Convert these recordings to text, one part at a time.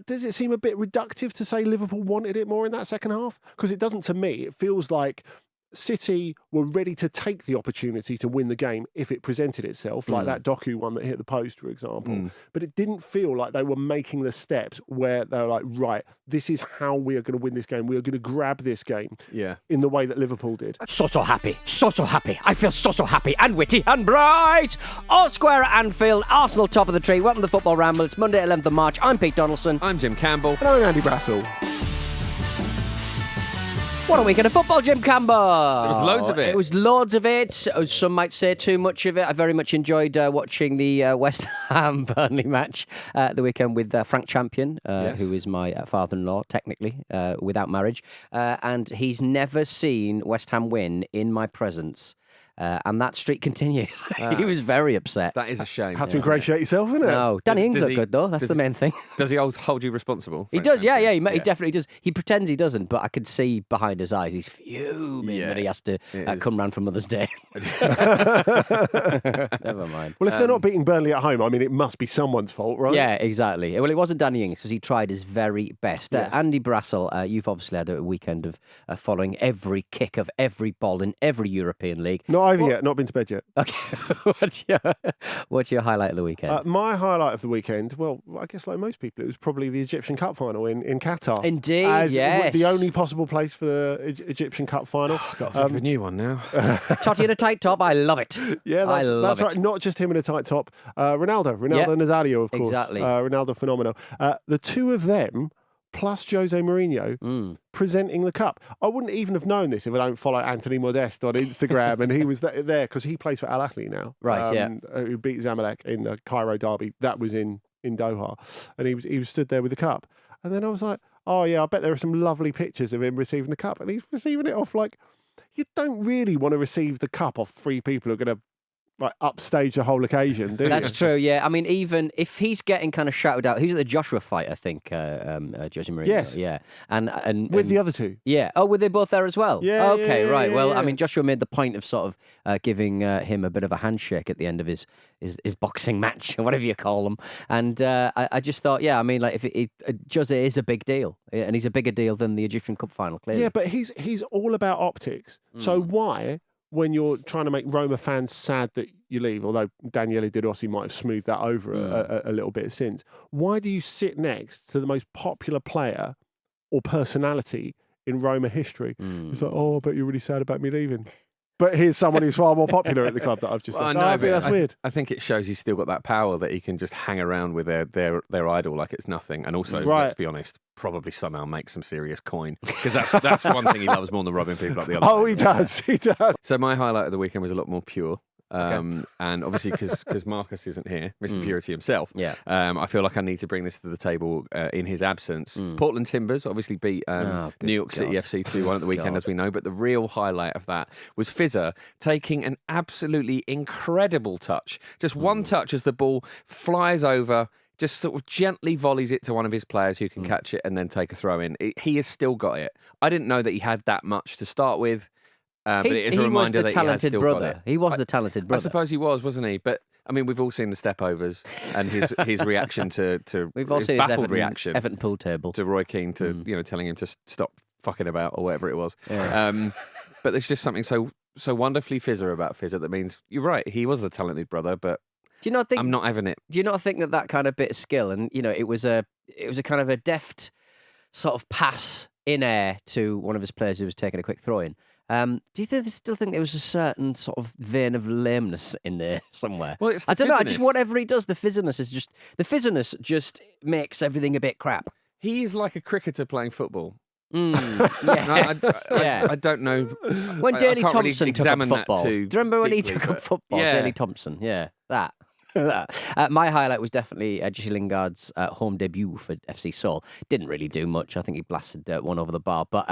does it seem a bit reductive to say Liverpool wanted it more in that second half? Because it doesn't to me. It feels like City were ready to take the opportunity to win the game if it presented itself, like that Doku one that hit the post, for example. But it didn't feel like they were making the steps where they were like, right, this is how we are going to win this game. We are going to grab this game in the way that Liverpool did. So happy. So happy. I feel so happy and witty and bright. All square at Anfield. Arsenal top of the tree. Welcome to the Football Ramble. It's Monday, 11th of March. I'm Pete Donaldson. I'm Jim Campbell. And I'm Andy Brassel. What a weekend of football, Jim Campbell. There was loads of it. It was loads of it. Some might say too much of it. I very much enjoyed watching the West Ham Burnley match the weekend with Frank Champion, who is my father-in-law, technically, without marriage. And he's never seen West Ham win in my presence. And that streak continues. He was very upset. That is a shame. Had to ingratiate yourself, isn't it? No, Danny Ings looked good though. That's the main thing. Does he hold you responsible? He does, yeah. He definitely does. He pretends he doesn't, but I could see behind his eyes he's fuming that he has to come round for Mother's Day. Never mind. Well, if they're not beating Burnley at home, I mean, it must be someone's fault, right? Yeah, exactly. Well, it wasn't Danny Ings because he tried his very best. Yes. Andy Brassel, you've obviously had a weekend of following every kick of every ball in every European league. Not over yet. Not been to bed yet. Okay. What's your highlight of the weekend? My highlight of the weekend, well, I guess like most people, it was probably the Egyptian Cup final in Qatar. Indeed, as yes. The only possible place for the Egyptian Cup final. Got to think of a new one now. Totti in a tight top, I love it. Yeah, that's right. Not just him in a tight top. Ronaldo Nazario, of course. Exactly. Ronaldo phenomenal. The two of them, plus José Mourinho, presenting the cup. I wouldn't even have known this if I don't follow Anthony Modeste on Instagram, and he was there because he plays for Al Ahly now. Right, who beat Zamalek in the Cairo derby. That was in Doha, and he was stood there with the cup. And then I was like, oh yeah, I bet there are some lovely pictures of him receiving the cup, and he's receiving it off like, you don't really want to receive the cup off three people who are going to upstage the whole occasion, do you? That's true, yeah. I mean, even if he's getting kind of shouted out, he's at the Joshua fight, I think, José Mourinho. Yes. Yeah. And with the other two. Yeah. Oh, were they both there as well? Yeah. Okay, right. Yeah, well, yeah. I mean, Joshua made the point of sort of giving him a bit of a handshake at the end of his boxing match, or whatever you call them. And I just thought, yeah, I mean, like, if Jose is a big deal, and he's a bigger deal than the Egyptian Cup final, clearly. Yeah, but he's all about optics. So why, when you're trying to make Roma fans sad that you leave, although Daniele De Rossi might have smoothed that over a little bit since, why do you sit next to the most popular player or personality in Roma history? It's like, oh, but you're really sad about me leaving. But here's someone who's far more popular at the club that I've just Well, I think that's weird. I think it shows he's still got that power that he can just hang around with their idol like it's nothing. And also, let's be honest, probably somehow make some serious coin. Because that's one thing he loves more than rubbing people up the other Oh, way. he does. He does. So my highlight of the weekend was a lot more pure. And obviously, because Marcus isn't here, Mr. Purity himself, I feel like I need to bring this to the table in his absence. Portland Timbers obviously beat New York City FC 2-1 at the weekend, as we know, but the real highlight of that was Fizzer taking an absolutely incredible touch. Just one touch as the ball flies over, just sort of gently volleys it to one of his players who can catch it and then take a throw in. He has still got it. I didn't know that he had that much to start with. But it is a reminder that he has still got it. He was the talented brother. I suppose he was, wasn't he? But I mean, we've all seen the stepovers and his reaction to we've all his seen baffled his reaction Everton pool table to Roy Keane telling him to stop fucking about or whatever it was. Yeah. But there's just something so wonderfully Fizzer about Fizzer that means you're right. He was the talented brother, but do you not think I'm not having it. Do you not think that kind of bit of skill and it was a kind of a deft sort of pass in air to one of his players who was taking a quick throw in? Do you still think there was a certain sort of vein of lameness in there somewhere? Well, it's the I don't know. fizziness. Just whatever he does, the fizziness just makes everything a bit crap. He is like a cricketer playing football. Yes. I don't know. When Daley Thompson really took up football. Do you remember when he took up football? Yeah. Daley Thompson, yeah, that. My highlight was definitely Jesse Lingard's home debut for FC Seoul. Didn't really do much. I think he blasted one over the bar. But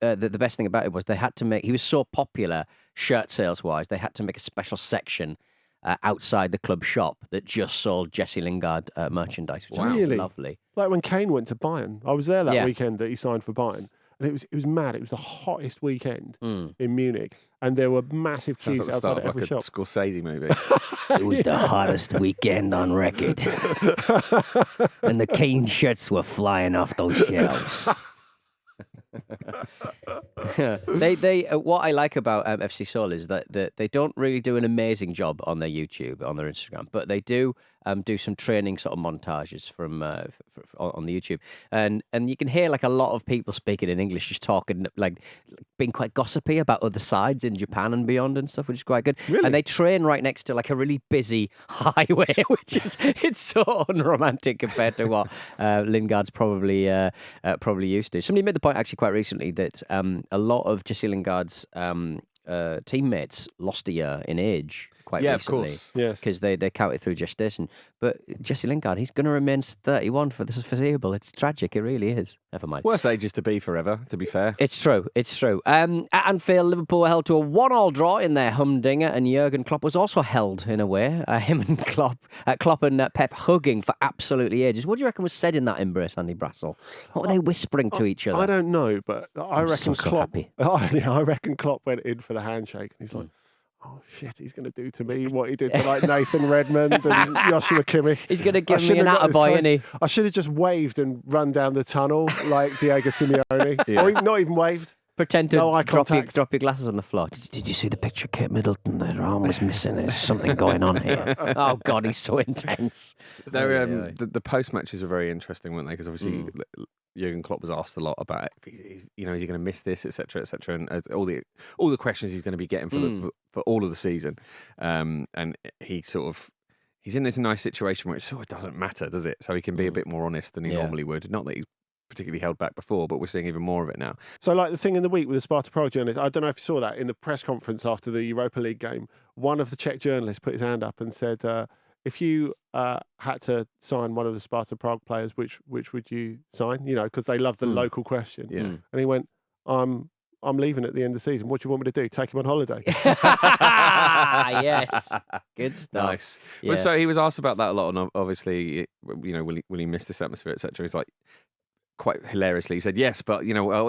the best thing about it was he was so popular shirt sales wise, they had to make a special section outside the club shop that just sold Jesse Lingard merchandise, which was lovely. Like when Kane went to Bayern. I was there that weekend that he signed for Bayern. And it was mad. It was the hottest weekend in Munich, and there were massive queues outside of every shop. Scorsese movie. It was the hottest weekend on record, and the Kane shirts were flying off those shelves. They what I like about FC Seoul is that they don't really do an amazing job on their YouTube, on their Instagram, but they do some training sort of montages from on the YouTube, and you can hear like a lot of people speaking in English, just talking like being quite gossipy about other sides in Japan and beyond and stuff, which is quite good. Really? And they train right next to like a really busy highway, which is it's so unromantic compared to what Lingard's probably used to. Somebody made the point actually quite recently that a lot of José Lingard's teammates lost a year in age quite recently. Of course. Yes. Because they counted through gestation. But José Lingard, he's going to remain 31 for the foreseeable. It's tragic. It really is. Never mind. Worst ages to be forever, to be fair. It's true. At Anfield, Liverpool were held to a 1-1 draw in their humdinger, and Jürgen Klopp was also held in a way. Him and Klopp and Pep hugging for absolutely ages. What do you reckon was said in that embrace, Andy Brassel? What were they whispering to each other? I don't know, but I reckon Klopp. happy. I reckon Klopp went in for the handshake, and he's like, "Oh shit, he's going to do to me what he did to like Nathan Redmond and Joshua Kimmich. He's going to give me an attaboy, isn't he? I should have just waved and run down the tunnel like Diego Simeone, or even, not even waved. Pretend to No eye drop contact. your glasses on the floor. Did you see the picture of Kate Middleton? Her arm was missing. There's something going on here. Oh, God, he's so intense. The post matches were very interesting, weren't they? Because obviously Jürgen Klopp was asked a lot about it. Is he going to miss this, etc., etc., and all the questions he's going to be getting for all of the season. And he's in this nice situation where it sort of doesn't matter, does it? So he can be a bit more honest than he normally would. Not that he's particularly held back before, but we're seeing even more of it now. So, like the thing in the week with the Sparta Prague journalist, I don't know if you saw that in the press conference after the Europa League game. One of the Czech journalists put his hand up and said, "If you had to sign one of the Sparta Prague players, which would you sign? You know, because they love the local question." Yeah. And he went, "I'm leaving at the end of the season. What do you want me to do? Take him on holiday?" Yes, good stuff. Nice. Yeah. So he was asked about that a lot, and obviously, will he miss this atmosphere, etc. He's like, quite hilariously, he said, "Yes, but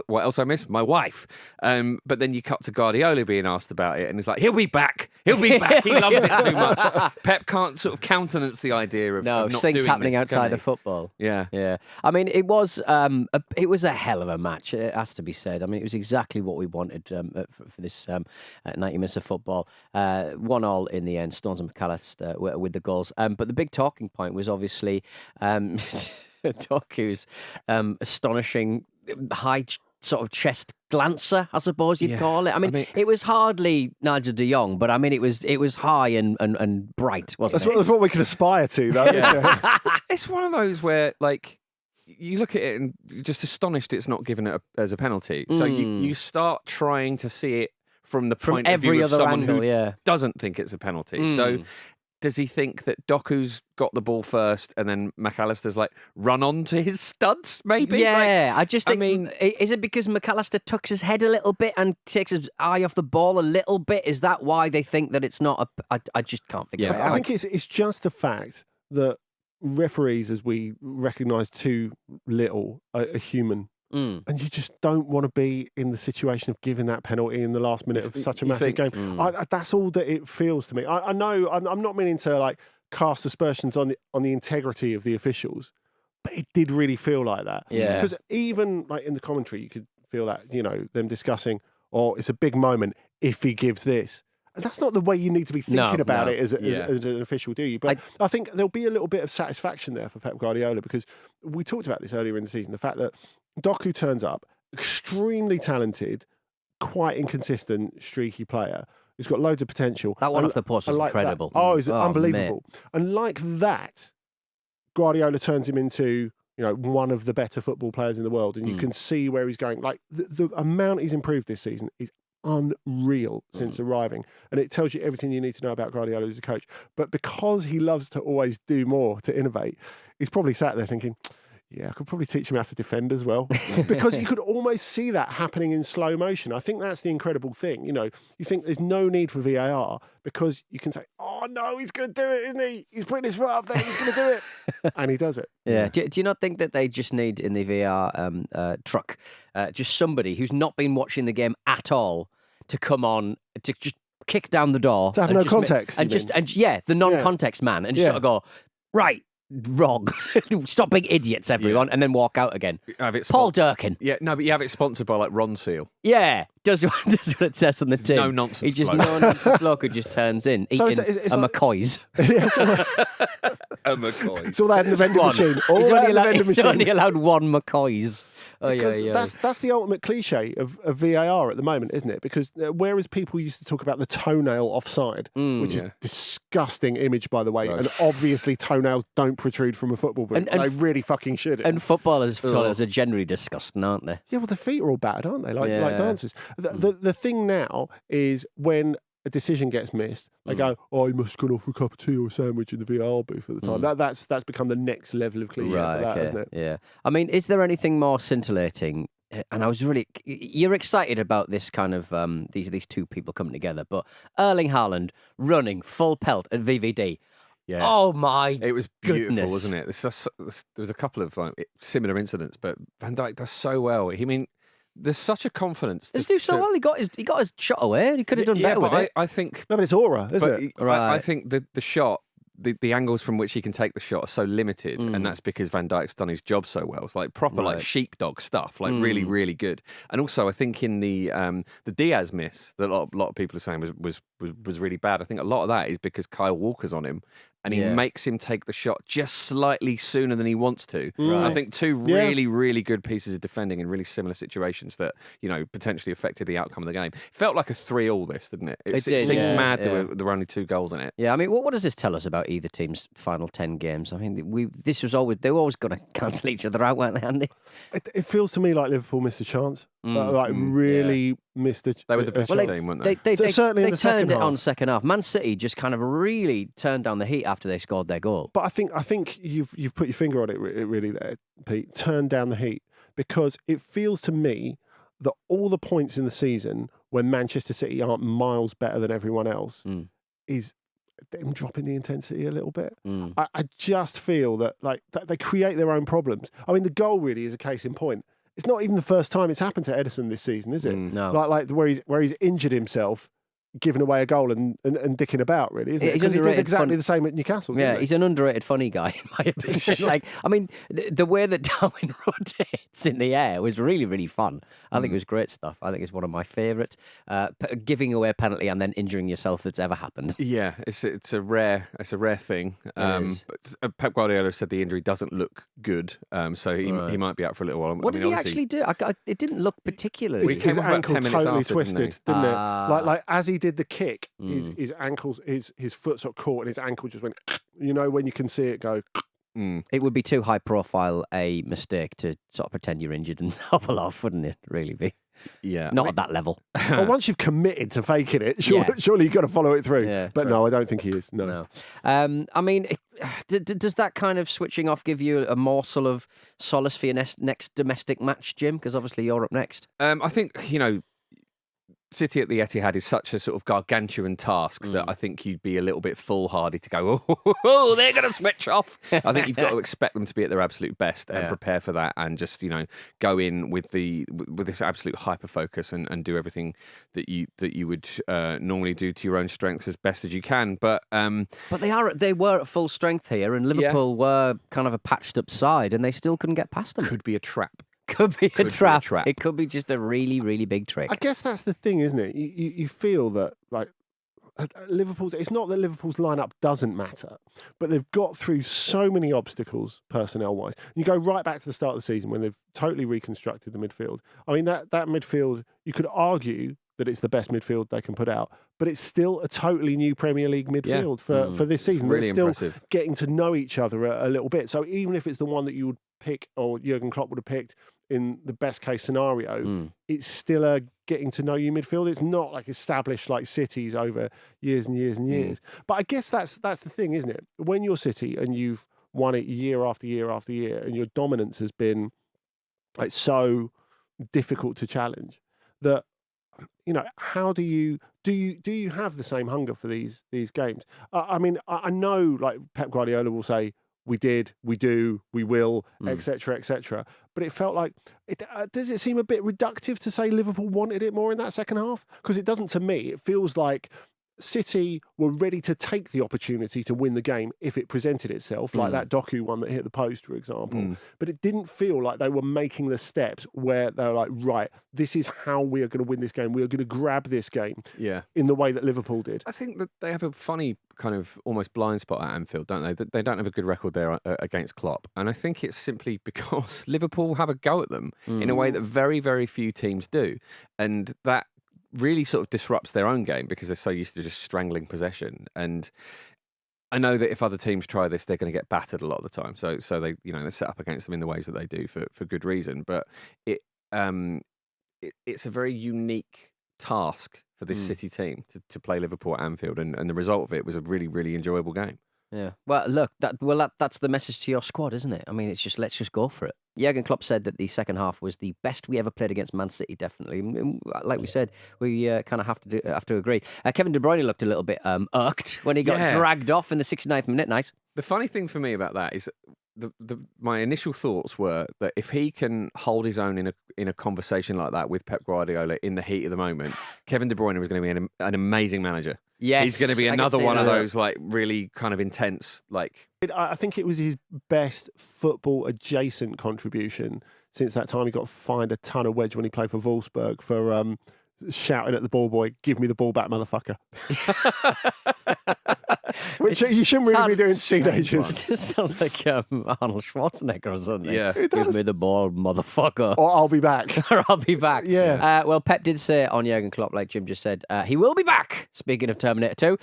what else I miss? My wife." But then you cut to Guardiola being asked about it, and he's like, "He'll be back. He'll be back. He loves it too much." Pep can't sort of countenance the idea of not things doing happening this, outside of football. Yeah. I mean, it was a hell of a match. It has to be said. I mean, it was exactly what we wanted for this 90 minutes of football. 1-1 in the end. Stones and McAllister with the goals. But the big talking point was obviously. Doku's astonishing high sort of chest glancer, I suppose you'd call it. I mean, it was hardly Nigel de Jong, but I mean, it was high and bright, wasn't it? That's what we can aspire to, though. Isn't it? It's one of those where, like, you look at it and you're just astonished it's not given it as a penalty. So you start trying to see it from the point of view of someone who doesn't think it's a penalty. So does he think that Doku's got the ball first and then McAllister's like run on to his studs, maybe? Yeah, I just think, is it because McAllister tucks his head a little bit and takes his eye off the ball a little bit? Is that why they think that it's not I just can't figure it out. I think it's just the fact that referees, as we recognise too little, are human. And you just don't want to be in the situation of giving that penalty in the last minute of such a massive game. That's all that it feels to me. I know I'm not meaning to like cast aspersions on the integrity of the officials, but it did really feel like that. Yeah. Because even like in the commentary, you could feel that, them discussing, it's a big moment if he gives this. And that's not the way you need to be thinking about it as an official, do you? But I think there'll be a little bit of satisfaction there for Pep Guardiola, because we talked about this earlier in the season, the fact that Doku turns up, extremely talented, quite inconsistent, streaky player who's got loads of potential. That one off the post was incredible. He's unbelievable. Mate. And like that, Guardiola turns him into one of the better football players in the world, and you can see where he's going. Like the amount he's improved this season is unreal since arriving, and it tells you everything you need to know about Guardiola as a coach. But because he loves to always do more, to innovate, he's probably sat there thinking, Yeah, I could probably teach him how to defend as well. Because you could almost see that happening in slow motion. I think that's the incredible thing. You think there's no need for VAR because you can say, oh, no, he's going to do it, isn't he? He's putting his foot up there, he's going to do it. And he does it. Yeah. Do you not think that they just need in the VAR truck just somebody who's not been watching the game at all to come on, to just kick down the door. To have no context. The non-context man and just sort of go, right. Wrong. Stop being idiots, everyone, and then walk out again. Paul Durkin. Yeah, no, but you have it sponsored by like Ron Seal. Yeah, does what it says on the tin. No nonsense. He just no nonsense bloke who just turns in eating a McCoy's. A McCoy. It's all they had in the vending machine. He's only allowed one McCoy's. That's the ultimate cliche of VAR at the moment, isn't it? Because whereas people used to talk about the toenail offside, which is a disgusting image, by the way, and obviously toenails don't protrude from a football boot. They really fucking should. And footballers are generally disgusting, aren't they? Yeah, well, the feet are all battered, aren't they? Like dancers. The thing now is when a decision gets missed, they go, oh, he must have gone off for a cup of tea or a sandwich in the VAR booth at the time. That's become the next level of cliche for that, isn't it? Yeah. I mean, is there anything more scintillating? And I was you're excited about this kind of, these two people coming together, but Erling Haaland running full pelt at VVD. Yeah. Oh my! It was beautiful, goodness. wasn't it? There was a couple of similar incidents, but Van Dijk does so well. There's such a confidence. Let's do so well. He got his shot away. He could have done better with it. I think. No, but it's aura, isn't it? Right. I think the shot. The angles from which he can take the shot are so limited, and that's because Van Dijk's done his job so well. It's like proper like sheepdog stuff, like really, really good. And also, I think in the Diaz miss that a lot of people are saying was really bad. I think a lot of that is because Kyle Walker's on him, and he makes him take the shot just slightly sooner than he wants to. Right. I think two really, really good pieces of defending in really similar situations that potentially affected the outcome of the game. It felt like a 3-3 this, didn't it? It seems mad there were only 2 goals in it. Yeah, I mean, what does this tell us about either team's final 10 games? I mean, they were always going to cancel each other out, weren't they, Andy? It feels to me like Liverpool missed a chance. Really missed a chance. They were the better team, weren't they? Certainly in the second half. They turned it on second half. Man City just kind of really turned down the heat after they scored their goal. But I think you've put your finger on it really there, Pete. Turn down the heat, because it feels to me that all the points in the season when Manchester City aren't miles better than everyone else is them dropping the intensity a little bit. I just feel that that they create their own problems. I mean, the goal really is a case in point. It's not even the first time it's happened to Ederson this season, is it? No. Like where he's injured himself, giving away a goal and dicking about, really, isn't it? Because he did exactly the same at Newcastle. Yeah, he's an underrated funny guy, in my opinion. I mean, the way that Darwin rotates in the air was really, really fun. I think it was great stuff. I think it's one of my favourites. Giving away a penalty and then injuring yourself that's ever happened. Yeah, it's a rare thing. Pep Guardiola said the injury doesn't look good, so he might be out for a little while. What did he actually do? It didn't look particularly. His ankle totally twisted, didn't it? Like as he did the kick, his ankles, his foot sort of caught, and his ankle just went. When you can see it go. It would be too high profile a mistake to sort of pretend you're injured and hobble off, wouldn't it? Really be. Yeah, not at that level. Well, once you've committed to faking it, surely you've got to follow it through. Yeah, but no, I don't think he is. No. I mean, does that kind of switching off give you a morsel of solace for your next domestic match, Jim? Because obviously you're up next. I think City at the Etihad is such a sort of gargantuan task that I think you'd be a little bit foolhardy to go, oh, they're going to switch off. I think you've got to expect them to be at their absolute best and prepare for that, and just go in with this absolute hyper focus and do everything that you would normally do to your own strengths as best as you can. But they were at full strength here, and Liverpool were kind of a patched up side, and they still couldn't get past them. Could be a trap. Could be a trap. It could be just a really, really big trick. I guess that's the thing, isn't it? You feel that Liverpool's. It's not that Liverpool's lineup doesn't matter, but they've got through so many obstacles personnel-wise. You go right back to the start of the season when they've totally reconstructed the midfield. I mean, that midfield, you could argue that it's the best midfield they can put out, but it's still a totally new Premier League midfield for this season. Really They're still impressive. Getting to know each other a little bit. So even if it's the one that you would pick, or Jürgen Klopp would have picked in the best case scenario, it's still a getting to know you midfield. It's not like established like City's over years and years and years. But I guess that's the thing, isn't it? When you're City and you've won it year after year after year, and your dominance has been like so difficult to challenge that, you know, how do you have the same hunger for these games? I mean, I know like Pep Guardiola will say, we did, we do, we will, etc., etc. But it felt like, does it seem a bit reductive to say Liverpool wanted it more in that second half? Because it doesn't to me. It feels like City were ready to take the opportunity to win the game if it presented itself, like that Doku one that hit the post, for example. But it didn't feel like they were making the steps where they were like, right, this is how we are going to win this game. We are going to grab this game in the way that Liverpool did. I think that they have a funny kind of almost blind spot at Anfield, don't they? They don't have a good record there against Klopp. And I think it's simply because Liverpool have a go at them in a way that very, very few teams do. And that really sort of disrupts their own game because they're so used to just strangling possession. And I know that if other teams try this, they're going to get battered a lot of the time. So they, you know, they set up against them in the ways that they do for good reason. But it's a very unique task for this City team to play Liverpool at Anfield, and the result of it was a really, really enjoyable game. Yeah. Well, look, that's the message to your squad, isn't it? I mean, let's just go for it. Jürgen Klopp said that the second half was the best we ever played against Man City, definitely. Like we said, we kind of have to agree. Kevin De Bruyne looked a little bit irked when he got dragged off in the 69th minute. Nice. The funny thing for me about that is my initial thoughts were that if he can hold his own in a conversation like that with Pep Guardiola in the heat of the moment, Kevin De Bruyne was going to be an amazing manager. Yes, he's going to be another one of those like really kind of intense like. I think it was his best football adjacent contribution since that time he got fined a ton of wedge when he played for Wolfsburg for shouting at the ball boy, "Give me the ball back, motherfucker." Which you shouldn't really be doing to teenagers. It just sounds like Arnold Schwarzenegger or something. Yeah. Give me the ball, motherfucker. Or I'll be back. Or I'll be back. Yeah. Well, Pep did say on Jurgen Klopp, like Jim just said, he will be back. Speaking of Terminator 2,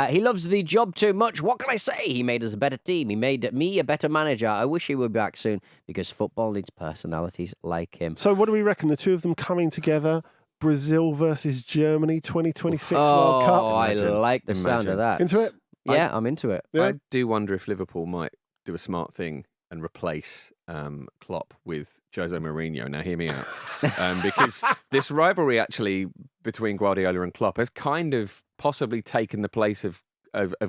he loves the job too much. What can I say? He made us a better team. He made me a better manager. I wish he would be back soon because football needs personalities like him. So what do we reckon? The two of them coming together, Brazil versus Germany 2026 World Cup? Oh, I like the sound of that. Into it? Yeah, I'm into it. Yeah. I do wonder if Liverpool might do a smart thing and replace Klopp with José Mourinho. Now, hear me out. Because this rivalry actually between Guardiola and Klopp has kind of possibly taken the place of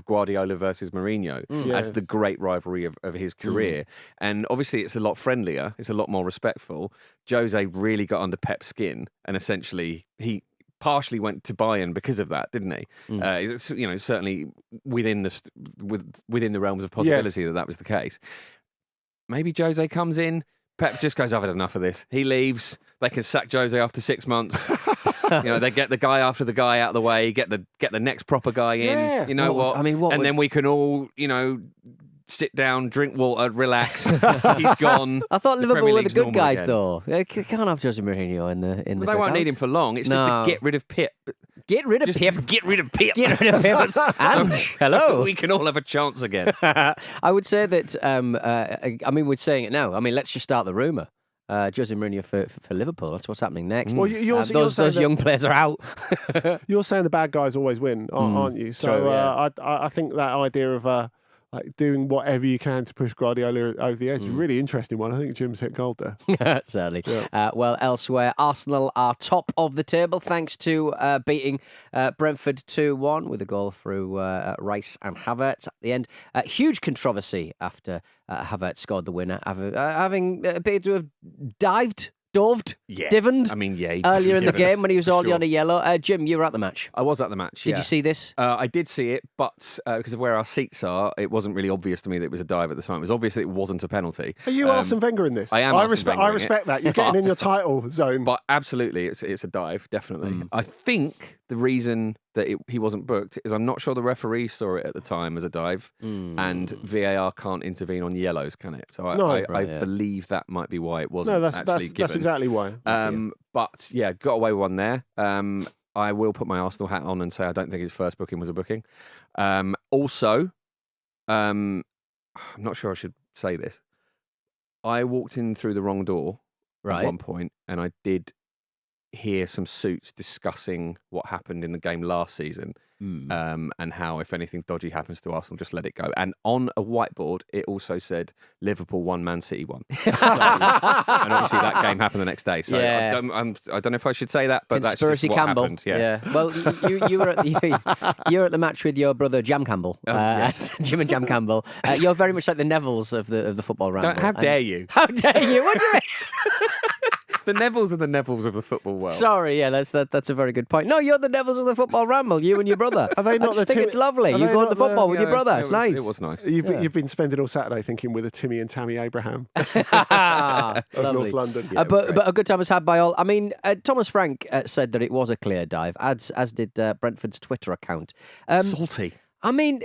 Guardiola versus Mourinho as the great rivalry of his career. And obviously it's a lot friendlier. It's a lot more respectful. Jose really got under Pep's skin and essentially he partially went to Bayern because of that, didn't he? You know, certainly within the realms of possibility that was the case. Maybe Jose comes in, Pep just goes, "I've had enough of this." He leaves. They can sack Jose after 6 months. You know, they get the guy after the guy out of the way, get the next proper guy in. Yeah. You know what? Then we can all, you know, sit down, drink water, relax. He's gone. I thought The Liverpool Premier were the League's good normal guys, again. though. They can't have Jose Mourinho in the. They won't need him for long. It's just to get rid of Pep. Get rid of Pep. Get rid of Pep. Get rid of Pep. And hello. So we can all have a chance again. I would say that. I mean, we're saying it now. I mean, let's just start the rumor. Jose Mourinho for Liverpool. That's what's happening next. Well, those young players are out. You're saying the bad guys always win, aren't you? So true, yeah. I think that idea of like doing whatever you can to push Guardiola over the edge is a really interesting one. I think Jim's hit gold there. Certainly. Yeah. Well, elsewhere, Arsenal are top of the table thanks to beating Brentford 2-1 with a goal through Rice and Havertz at the end. Huge controversy after Havertz scored the winner, having appeared to have doved, divoned. I mean, earlier in the game when he was already on a yellow. Jim, you were at the match. I was at the match. Did you see this? I did see it, but because of where our seats are, it wasn't really obvious to me that it was a dive at the time. It was obvious that it wasn't a penalty. Are you Arsene Wenger in this? I am. I respect that. You're getting in your title zone. But absolutely, it's a dive, definitely. I think the reason that he wasn't booked is I'm not sure the referee saw it at the time as a dive, and VAR can't intervene on yellows, can it? So I believe that might be why it wasn't. No, that's exactly why. But yeah, got away with one there. I will put my Arsenal hat on and say I don't think his first booking was a booking. Also, I'm not sure I should say this. I walked in through the wrong door at one point, and I did hear some suits discussing what happened in the game last season. and how if anything dodgy happens to Arsenal, just let it go. And on a whiteboard, it also said Liverpool 1, Man City 1. And obviously that game happened the next day. So I don't know if I should say that, but Conspiracy that's just what Campbell. happened. Yeah. Well, you were at the match with your brother Jam Campbell, yes. Jim and Jam Campbell. You're very much like the Nevilles of the football ramble. How dare you? How dare you? What do you mean? The Nevilles are the Nevilles of the football world. Sorry, that's a very good point. No, you're the Nevilles of the football ramble. You and your brother. Are they not I just think it's lovely. You go to the football with your brother. It's nice. It was nice. You've been spending all Saturday thinking with a Timmy and Tammy Abraham of North London. Yeah, but a good time was had by all. I mean, Thomas Frank said that it was a clear dive, as did Brentford's Twitter account. Salty. I mean,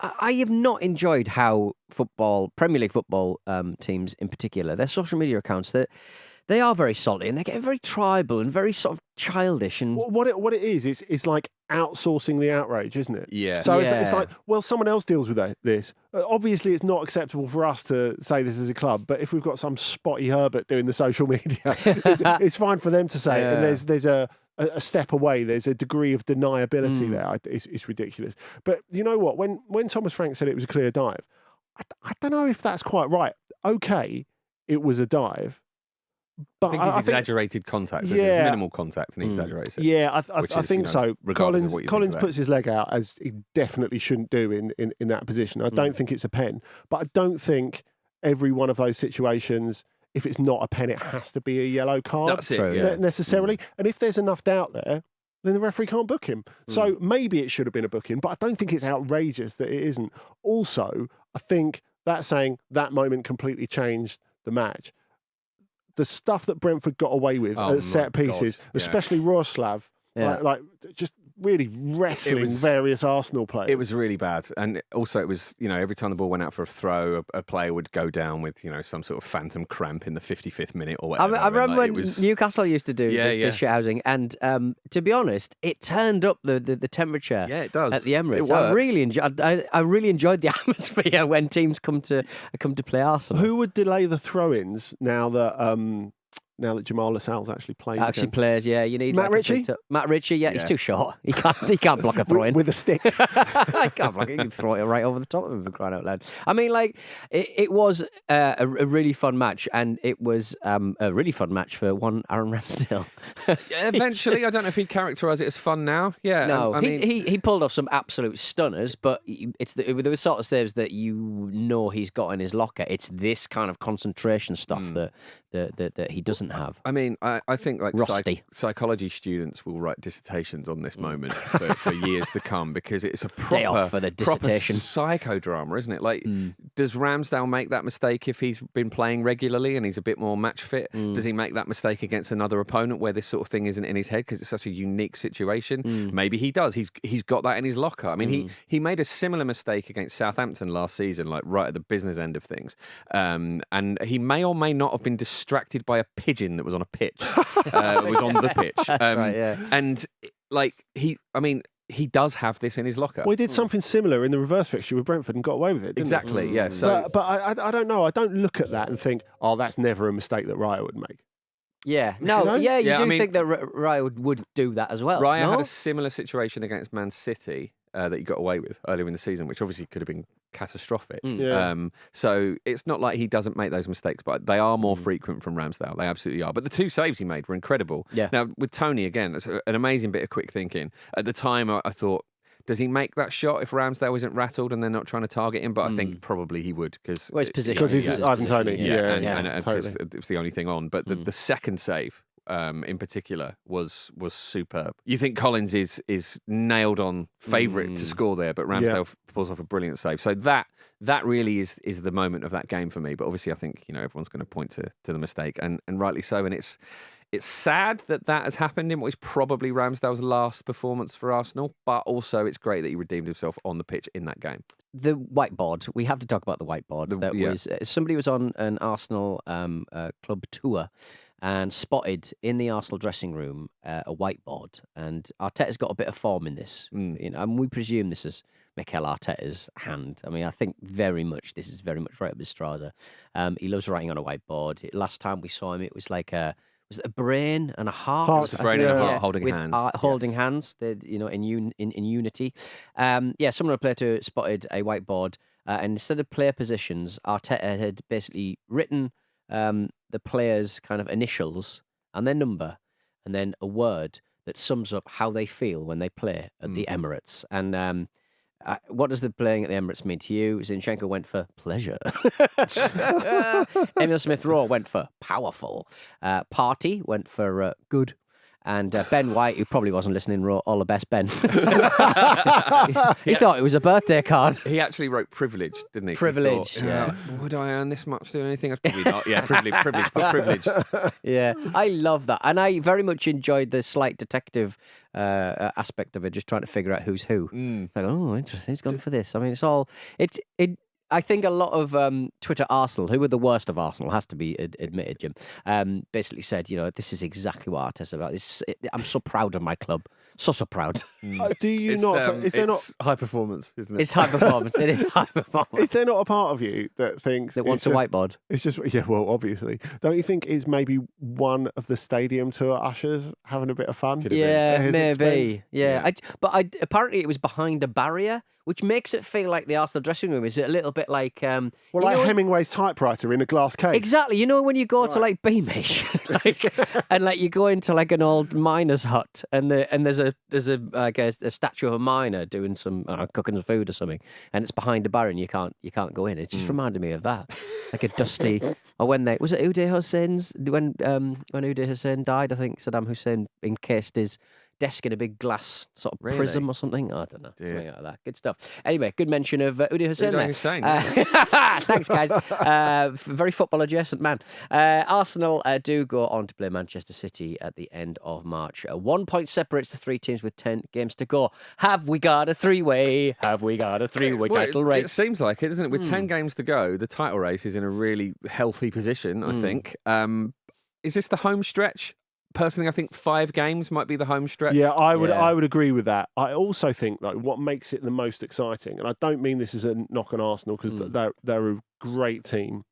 I have not enjoyed how Premier League football teams in particular, their social media accounts, that they are very salty and they get very tribal and very sort of childish. And what it is, it's like outsourcing the outrage, isn't it? Yeah. So It's like, well, someone else deals with this. Obviously, it's not acceptable for us to say this as a club, but if we've got some spotty Herbert doing the social media, it's fine for them to say it. And there's a step away. There's a degree of deniability there. It's ridiculous. But you know what? When Thomas Frank said it was a clear dive, I don't know if that's quite right. Okay, it was a dive. But I think he's exaggerated contact. So there's minimal contact and he exaggerates it. Yeah, I think so. Collins puts puts his leg out, as he definitely shouldn't do in that position. I don't think it's a pen. But I don't think every one of those situations, if it's not a pen, it has to be a yellow card. That's it, necessarily. And if there's enough doubt there, then the referee can't book him. So maybe it should have been a booking, but I don't think it's outrageous that it isn't. Also, I think that saying that moment completely changed the match. The stuff that Brentford got away with at set pieces, especially Roslav, like just really wrestling various Arsenal players. It was really bad. And also it was, every time the ball went out for a throw, a player would go down with, some sort of phantom cramp in the 55th minute or whatever. I remember when Newcastle used to do this shouting, and to be honest, it turned up the temperature it does. at the Emirates. I really enjoyed the atmosphere when teams come to play Arsenal. Who would delay the throw-ins now that Jamal Lascelles actually plays? Plays, yeah. You need Matt Ritchie. Matt Ritchie, yeah, he's too short. He can't block a throw in with a stick. He can't block it. He can throw it right over the top of him, for crying out loud. I mean, like it was a really fun match, and it was a really fun match for one Aaron Ramsdale. Eventually, I don't know if he'd characterise it as fun now. Yeah, no, he pulled off some absolute stunners, but there were sort of saves that he's got in his locker. It's this kind of concentration stuff that he doesn't have. I mean, I think like Rusty. Psychology students will write dissertations on this moment for years to come, because it's a Day off for the dissertation. Psychodrama, isn't it? Like, does Ramsdale make that mistake if he's been playing regularly and he's a bit more match fit? Does he make that mistake against another opponent where this sort of thing isn't in his head because it's such a unique situation? Maybe he does. He's got that in his locker. I mean, he made a similar mistake against Southampton last season, like right at the business end of things. And he may or may not have been distracted by a pigeon that was on a pitch. Was on the pitch. That's right, yeah. And like he does have this in his locker. Well, he did something similar in the reverse fixture with Brentford and got away with it, didn't exactly, he? Yeah. So, but I don't know. I don't look at that and think, oh, that's never a mistake that Raya would make. Yeah. No, you think that Raya would do that as well. Raya had a similar situation against Man City that he got away with earlier in the season, which obviously could have been catastrophic. So it's not like he doesn't make those mistakes, but they are more frequent from Ramsdale. They absolutely are. But the two saves he made were incredible. Yeah. Now, with Tony, again, it's an amazing bit of quick thinking. At the time, I thought, does he make that shot if Ramsdale isn't rattled and they're not trying to target him? But I think probably he would, because his position. Because he's Ivan Toney. And totally. it's the only thing on. But the second save, in particular, was superb. You think Collins is nailed on favourite to score there, but Ramsdale pulls off a brilliant save. So that really is the moment of that game for me. But obviously, I think everyone's going to point to the mistake, and rightly so. And it's sad that has happened in what is probably Ramsdale's last performance for Arsenal, but also it's great that he redeemed himself on the pitch in that game. The whiteboard. We have to talk about the whiteboard. Somebody was on an Arsenal club tour and spotted in the Arsenal dressing room a whiteboard. And Arteta's got a bit of form in this. And we presume this is Mikel Arteta's hand. I mean, I think this is very much right up his strata. He loves writing on a whiteboard. Last time we saw him, it was like was it a brain and a heart? Heart. It's a brain and a heart holding with, hands. Holding hands, in unity. Someone on Plato spotted a whiteboard, and instead of player positions, Arteta had basically written the players' kind of initials and their number, and then a word that sums up how they feel when they play at the Emirates. And what does the playing at the Emirates mean to you? Zinchenko went for pleasure. Emil Smith-Rowe went for powerful. Party went for good. And Ben White, who probably wasn't listening, wrote all the best, Ben. he thought it was a birthday card. He actually wrote privilege, didn't he? Privilege, yeah. Would I earn this much doing anything? Else? Probably not. Yeah, privilege, but privilege. Yeah, I love that. And I very much enjoyed the slight detective aspect of it, just trying to figure out who's who. Like, oh, interesting, he's gone for this. I mean, I think a lot of Twitter Arsenal, who were the worst of Arsenal, has to be admitted, Jim, basically said, this is exactly what Arteta's about. I'm so proud of my club. So proud. Do you not? Is there not high performance, isn't it? It's high performance. It is high performance. Is there not a part of you that thinks that wants a whiteboard? It's just, yeah, well, obviously. Don't you think it's maybe one of the stadium tour ushers having a bit of fun? Yeah, maybe. Yeah. Apparently it was behind a barrier, which makes it feel like the Arsenal dressing room is a little bit like... Hemingway's typewriter in a glass case. Exactly. You know when you go to like Beamish and like you go into like an old miner's hut and there's a statue of a miner doing some cooking some food or something, and it's behind a barrier and you can't go in. It just reminded me of that. Like a dusty... Or when was it Uday Hussein's... When Uday Hussein died, I think Saddam Hussein encased his desk in a big glass sort of prism or something. I don't know. Something like that. Good stuff. Anyway, good mention of Uday Hussein there. Thanks, guys. Very football adjacent man. Arsenal do go on to play Manchester City at the end of March. 1 point separates the three teams with 10 games to go. Have we got a three-way? Have we got a three-way title race? It seems like it, doesn't it? With 10 games to go, the title race is in a really healthy position, I think. Is this the home stretch? Personally, I think 5 games might be the home stretch. Yeah, I would agree with that. I also think, though, what makes it the most exciting, and I don't mean this as a knock on Arsenal because they're a great team,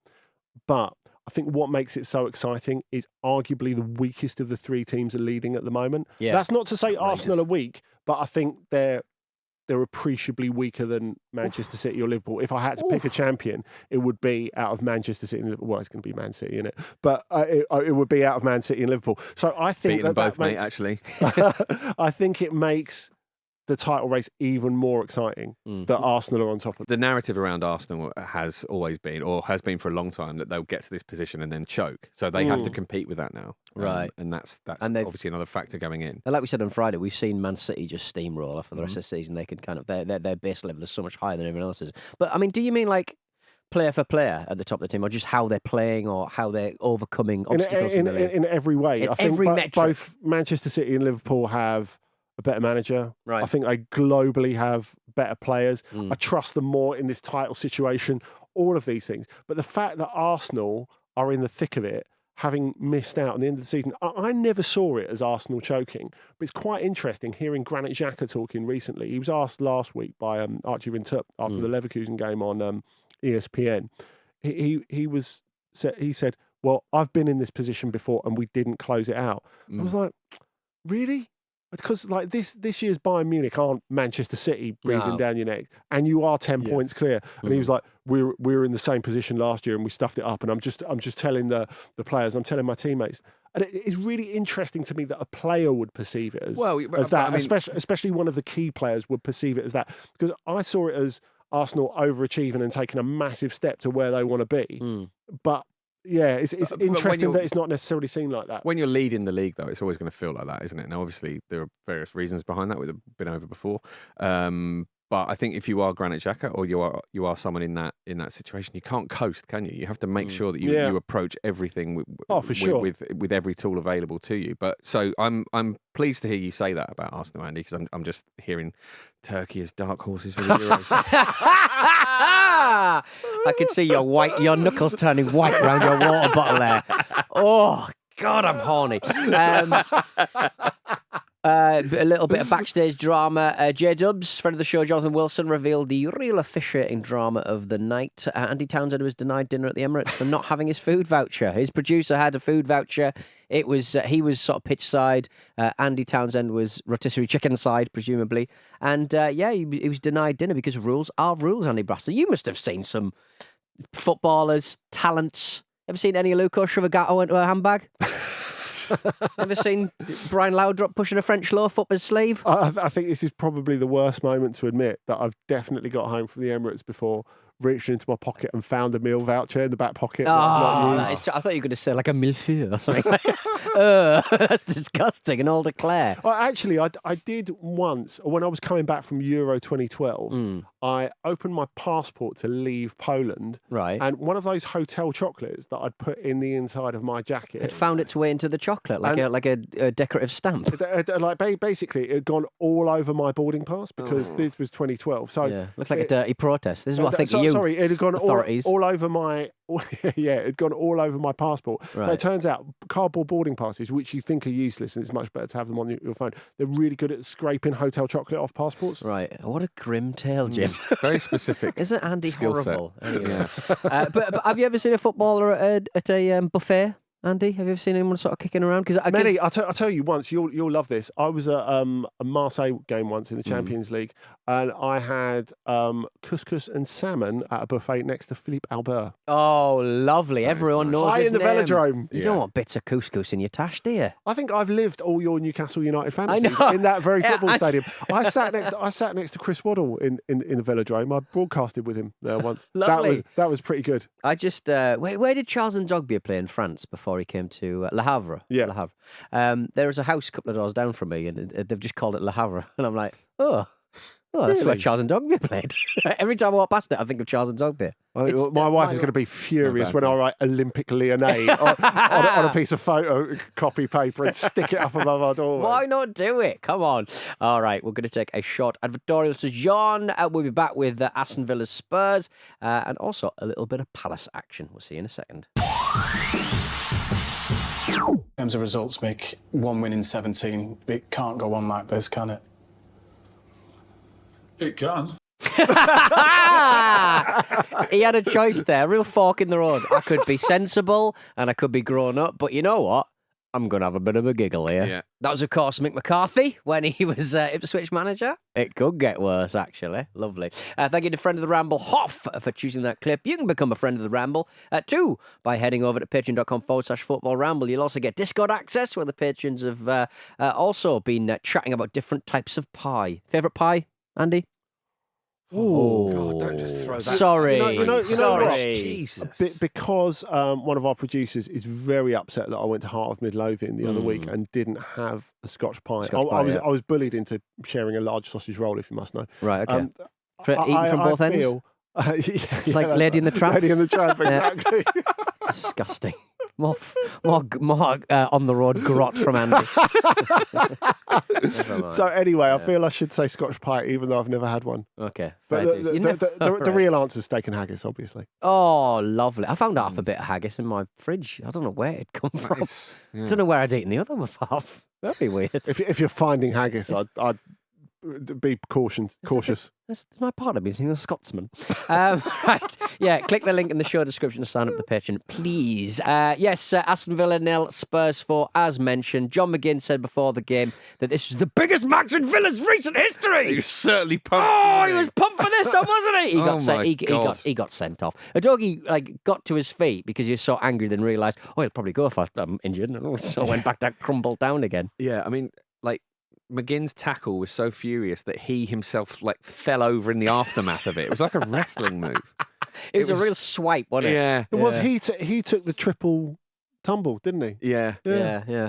but I think what makes it so exciting is arguably the weakest of the 3 teams are leading at the moment. Yeah. That's not to say Arsenal are weak, but I think they're appreciably weaker than Manchester City or Liverpool. If I had to pick a champion, it would be out of Manchester City and Liverpool. Well, it's going to be Man City, isn't it? But it would be out of Man City and Liverpool. So I think beating them both, mate, actually. I think it makes the title race even more exciting that Arsenal are on top of it. The narrative around Arsenal has always been, or has been for a long time, that they'll get to this position and then choke. So they have to compete with that now. Right. And that's obviously another factor going in. And like we said on Friday, we've seen Man City just steamroller for the rest of the season. They can kind of, their base level is so much higher than everyone else's. But I mean, do you mean like player for player at the top of the team, or just how they're playing or how they're overcoming obstacles in the league? In every way. I think both Manchester City and Liverpool have a better manager. Right. I think they globally have better players. I trust them more in this title situation, all of these things. But the fact that Arsenal are in the thick of it, having missed out on the end of the season, I never saw it as Arsenal choking. But it's quite interesting hearing Granit Xhaka talking recently. He was asked last week by Archie Rintup after the Leverkusen game on ESPN. He said, well, I've been in this position before and we didn't close it out. I was like, really? Because like this year's Bayern Munich aren't Manchester City breathing down your neck, and you are 10 points clear. And he was like, we were in the same position last year and we stuffed it up. And I'm just telling the players, I'm telling my teammates. And it's really interesting to me that a player would perceive it as that, I mean, especially one of the key players would perceive it as that. Because I saw it as Arsenal overachieving and taking a massive step to where they want to be. But yeah, it's interesting that it's not necessarily seen like that. When you're leading the league, though, it's always going to feel like that, isn't it? Now, obviously, there are various reasons behind that we've been over before. But I think if you are Granit Xhaka or you are someone in that situation, you can't coast, can you? You have to make sure that you approach everything with every tool available to you. But so I'm pleased to hear you say that about Arsenal, Andy, because I'm just hearing Turkey as dark horses for the Euros. I can see your knuckles turning white around your water bottle there. Oh God, I'm horny. A little bit of backstage drama. J-Dubs, friend of the show, Jonathan Wilson, revealed the real officiating drama of the night. Andy Townsend was denied dinner at the Emirates for not having his food voucher. His producer had a food voucher. It was he was sort of pitch side. Andy Townsend was rotisserie chicken side, presumably. And he was denied dinner because rules are rules, Andy Brasser. You must have seen some footballers, talents. Ever seen any Luco Shrivagato into a handbag? Ever seen Brian Laudrup pushing a French loaf up his sleeve? I think this is probably the worst moment to admit that I've definitely got home from the Emirates before, reached into my pocket and found a meal voucher in the back pocket. I thought you were going to say like a millefeuille or something. That's disgusting. An eau de Claire. Well, actually, I did once, when I was coming back from Euro 2012, I opened my passport to leave Poland. Right. And one of those hotel chocolates that I'd put in the inside of my jacket It found its way into the chocolate, like a decorative stamp. Basically, it had gone all over my boarding pass because this was 2012. So yeah, looks like a dirty protest. This is what I think of you. Sorry, it had gone all over my. Yeah, it had gone all over my passport. Right. So it turns out cardboard boarding passes, which you think are useless, and it's much better to have them on your phone. They're really good at scraping hotel chocolate off passports. Right. What a grim tale, Jim. Very specific. Isn't Andy horrible? Anyway. Yeah. But have you ever seen a footballer at a buffet? Andy, have you ever seen anyone sort of kicking around? Because I'll tell you once. You'll love this. I was at a Marseille game once in the Champions League, and I had couscous and salmon at a buffet next to Philippe Albert. Oh, lovely! Everyone knows his in the name. Velodrome. You don't want bits of couscous in your tash, do you? I think I've lived all your Newcastle United fantasies in that very football stadium. I sat next to Chris Waddle in the Velodrome. I broadcasted with him there once. Lovely. That was pretty good. I just where did Charles Ndogbier play in France before he came to Le Havre? Yeah. Le Havre. There was a house a couple of doors down from me, and they've just called it Le Havre, and I'm like, oh, that's Really? where Charles Ndogbier played. Every time I walk past it, I think of Charles Ndogbier. My wife is going to be furious when I write Olympic Lyonnais on a piece of photo copy paper and stick it up above our doorway. Why not do it? Come on. All right, we're going to take a short advertorial to John. We'll be back with Aston Villa's Spurs and also a little bit of Palace action. We'll see you in a second. In terms of results, Mick, 1 win in 17. It can't go on like this, can it? It can. He had a choice there, a real fork in the road. I could be sensible and I could be grown up, but you know what? I'm going to have a bit of a giggle here. Yeah. That was, of course, Mick McCarthy when he was Ipswich manager. It could get worse, actually. Lovely. Thank you to friend of the Ramble, Hoff, for choosing that clip. You can become a friend of the Ramble, too, by heading over to patreon.com/Football Ramble. You'll also get Discord access, where the patrons have also been chatting about different types of pie. Favourite pie, Andy? Oh, God, don't just throw that. Sorry. Sorry. Jesus. Because one of our producers is very upset that I went to Heart of Midlothian the other week and didn't have a Scotch pie. I was bullied into sharing a large sausage roll, if you must know. Right, okay. Eaten from both ends? Like Lady in the Tramp? Lady in the Tramp, exactly. Disgusting. More on the road grot from Andy. So anyway, I feel I should say Scotch pie, even though I've never had one. Okay. But the real answer is steak and haggis, obviously. Oh, lovely. I found half a bit of haggis in my fridge. I don't know where it'd come from. I don't know where I'd eaten the other half. That'd be weird. If you're finding haggis, I'd be cautious. That's my part of me, being a Scotsman. Right, yeah, click the link in the show description to sign up to the Patreon, please. Yes, Aston Villa 0, Spurs 4, as mentioned. John McGinn said before the game that this was the biggest match in Villa's recent history. He was certainly pumped. Oh, he was pumped for this one, wasn't he? He got sent off. Udogie got to his feet because he was so angry, then realised, he'll probably go if I'm injured, and so went back to crumble down again. Yeah, I mean, McGinn's tackle was so furious that he himself fell over in the aftermath of it. It was like a wrestling move. It was a real swipe, wasn't it? Yeah. It was. He took the triple tumble, didn't he? Yeah.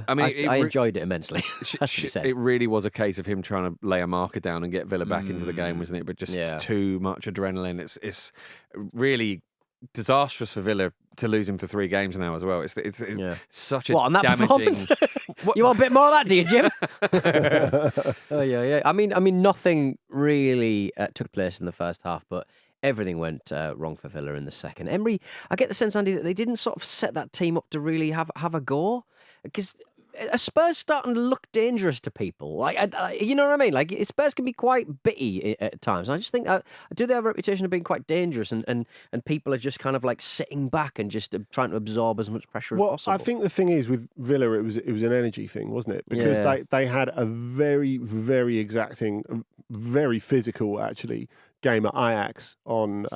I mean, I enjoyed it immensely. It really was a case of him trying to lay a marker down and get Villa back into the game, wasn't it? But just too much adrenaline. It's really disastrous for Villa to lose him for 3 games now as well. It's such a on that damaging performance? You want a bit more of that, do you, Jim? Oh yeah. I mean, nothing really took place in the first half, but everything went wrong for Villa in the second. Emery, I get the sense, Andy, that they didn't sort of set that team up to really have a go, because are Spurs starting to look dangerous to people? Like, you know what I mean? Like, Spurs can be quite bitty at times. I just think, do they have a reputation of being quite dangerous, and people are just kind of like sitting back and just trying to absorb as much pressure as possible? I think the thing is with Villa, it was an energy thing, wasn't it? Because they had a very, very exacting, very physical, actually, game at Ajax on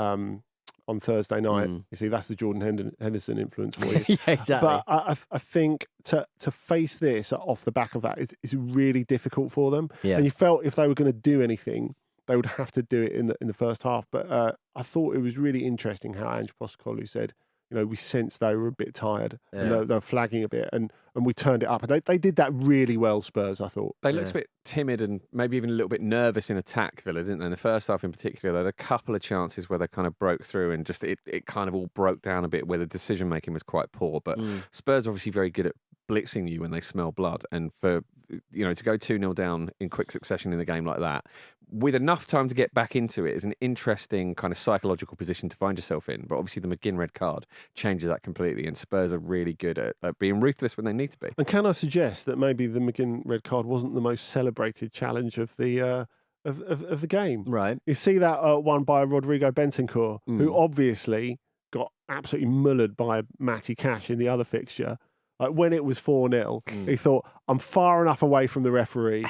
Thursday night. You see, that's the Jordan Henderson influence for you. Yeah, exactly. But I think to face this off the back of that is really difficult for them. Yeah. And you felt if they were going to do anything, they would have to do it in the first half. But I thought it was really interesting how Ange Postecoglou said, we sensed they were a bit tired and they were flagging a bit, and we turned it up. And they did that really well, Spurs, I thought. They looked a bit timid and maybe even a little bit nervous in attack, Villa, didn't they? In the first half in particular, they had a couple of chances where they kind of broke through and just it kind of all broke down a bit where the decision-making was quite poor. But Spurs are obviously very good at blitzing you when they smell blood. And for to go 2-0 down in quick succession in a game like that, with enough time to get back into it, is an interesting kind of psychological position to find yourself in. But obviously the McGinn red card changes that completely, and Spurs are really good at being ruthless when they need to be. And can I suggest that maybe the McGinn red card wasn't the most celebrated challenge of the of the game? Right. You see that one by Rodrigo Bentancur, who obviously got absolutely mullered by Matty Cash in the other fixture. Like when it was 4-0, he thought, I'm far enough away from the referee.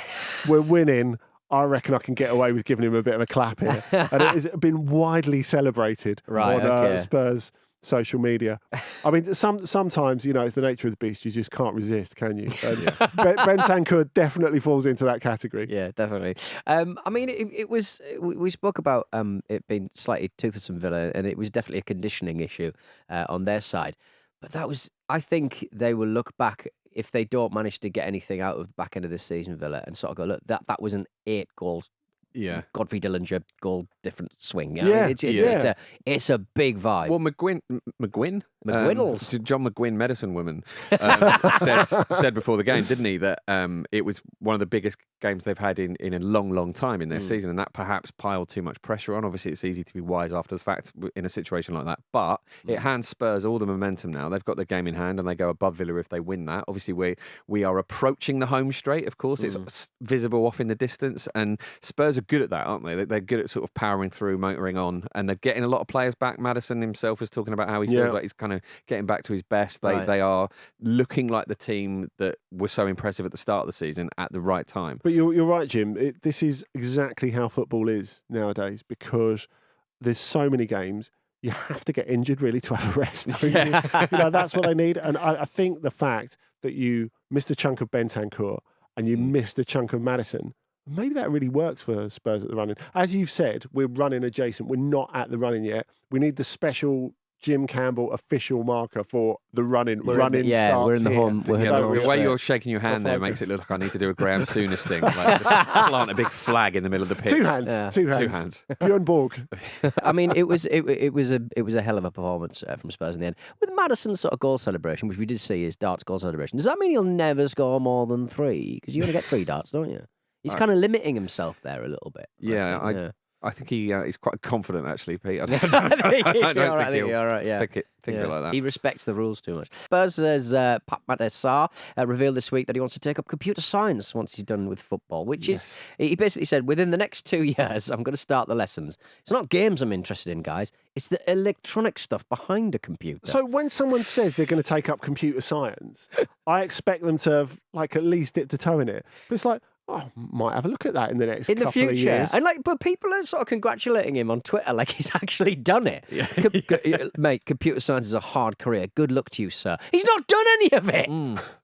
We're winning. I reckon I can get away with giving him a bit of a clap here. And it has been widely celebrated on Spurs social media. I mean, sometimes, it's the nature of the beast. You just can't resist, can you? Bentancur definitely falls into that category. Yeah, definitely. I mean, it was. We spoke about it being slightly toothsome Villa, and it was definitely a conditioning issue on their side. But that was, I think they will look back if they don't manage to get anything out of the back end of this season, Villa, and sort of go, look, that was an 8-goal. Yeah, Godfrey Dillinger goal different swing. Yeah, it's a big vibe. Well, McGuinnels, John McGuinn, medicine woman, said before the game, didn't he, that it was one of the biggest games they've had in a long, long time in their season, and that perhaps piled too much pressure on. Obviously, it's easy to be wise after the fact in a situation like that, but it hands Spurs all the momentum now. They've got the game in hand, and they go above Villa if they win that. Obviously, we are approaching the home straight. Of course, it's visible off in the distance, and Spurs are good at that, aren't they? They're good at sort of powering through, motoring on, and they're getting a lot of players back. Madison himself was talking about how he feels like he's kind of getting back to his best. They are looking like the team that was so impressive at the start of the season at the right time. But you're right, Jim. This is exactly how football is nowadays, because there's so many games. You have to get injured really to have a rest. Don't you? That's what they need. And I think the fact that you missed a chunk of Bentancur and you missed a chunk of Madison, maybe that really works for Spurs at the running. As you've said, we're running adjacent. We're not at the running yet. We need the special Jim Campbell official marker for the running. We're in the home. The way you're shaking your hand there makes it look like I need to do a Graham Souness thing. Like just plant a big flag in the middle of the pitch. Two hands. Bjorn Borg. I mean, it was a hell of a performance from Spurs in the end. With Madison's sort of goal celebration, which we did see, his darts goal celebration. Does that mean he'll never score more than 3? Because you only get 3 darts, don't you? He's kind of limiting himself there a little bit. I think he's quite confident, actually, Pete. I think think it like that. He respects the rules too much. Spurs says Mohamed Salah revealed this week that he wants to take up computer science once he's done with football, which is, he basically said, within the next 2 years, I'm going to start the lessons. It's not games I'm interested in, guys. It's the electronic stuff behind a computer. So when someone says they're going to take up computer science, I expect them to have at least dipped a toe in it. But it's like, might have a look at that in the next couple future. Of years. And but people are sort of congratulating him on Twitter like he's actually done it. Mate, computer science is a hard career. Good luck to you, sir. He's not done any of it.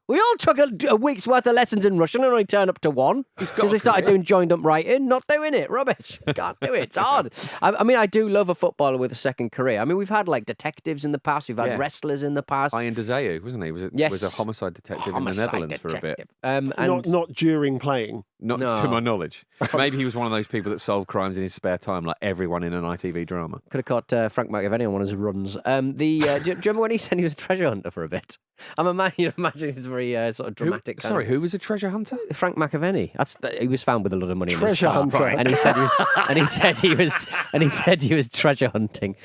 We all took a week's worth of lessons in Russian and only turned up to 1 because they started doing joined-up writing, not doing it. Rubbish. Can't do it. It's hard. I mean, I do love a footballer with a second career. I mean, we've had detectives in the past. We've had wrestlers in the past. Ian Deseu, wasn't he? Was a homicide detective in the Netherlands for a bit. Not during playing. Not to my knowledge. Maybe he was one of those people that solved crimes in his spare time, like everyone in an ITV drama. Could have caught Frank McAvenny on one of his runs. Do you remember when he said he was a treasure hunter for a bit? I'm imagining it's very sort of dramatic. Who was a treasure hunter? Frank McAvenny. He was found with a lot of money in his Treasure car, hunter. and he said he was treasure hunting,